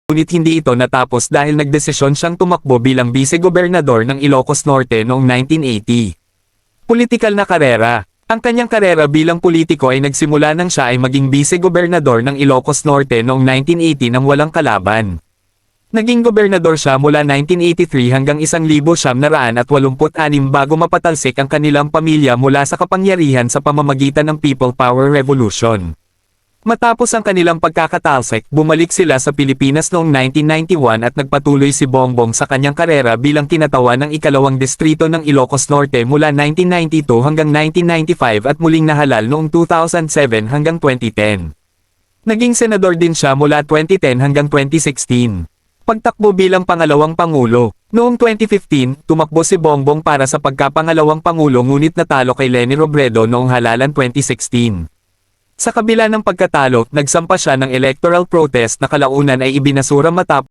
ngunit hindi ito natapos dahil nagdesisyon siyang tumakbo bilang bise-gobernador ng Ilocos Norte noong 1980. Politikal na karera. Ang kanyang karera bilang politiko ay nagsimula nang siya ay maging bise-gobernador ng Ilocos Norte noong 1980 nang walang kalaban. Naging gobernador siya mula 1983 hanggang 1986 bago mapatalsik ang kanilang pamilya mula sa kapangyarihan sa pamamagitan ng People Power Revolution. Matapos ang kanilang pagkakatalsik, bumalik sila sa Pilipinas noong 1991 at nagpatuloy si Bongbong sa kanyang karera bilang kinatawan ng ikalawang distrito ng Ilocos Norte mula 1992 hanggang 1995 at muling nahalal noong 2007 hanggang 2010. Naging senador din siya mula 2010 hanggang 2016. Pagtakbo bilang pangalawang pangulo. Noong 2015, tumakbo si Bongbong para sa pagkapangalawang pangulo ngunit natalo kay Leni Robredo noong halalan 2016. Sa kabila ng pagkatalo, nagsampa siya ng electoral protest na kalaunan ay ibinasura matapos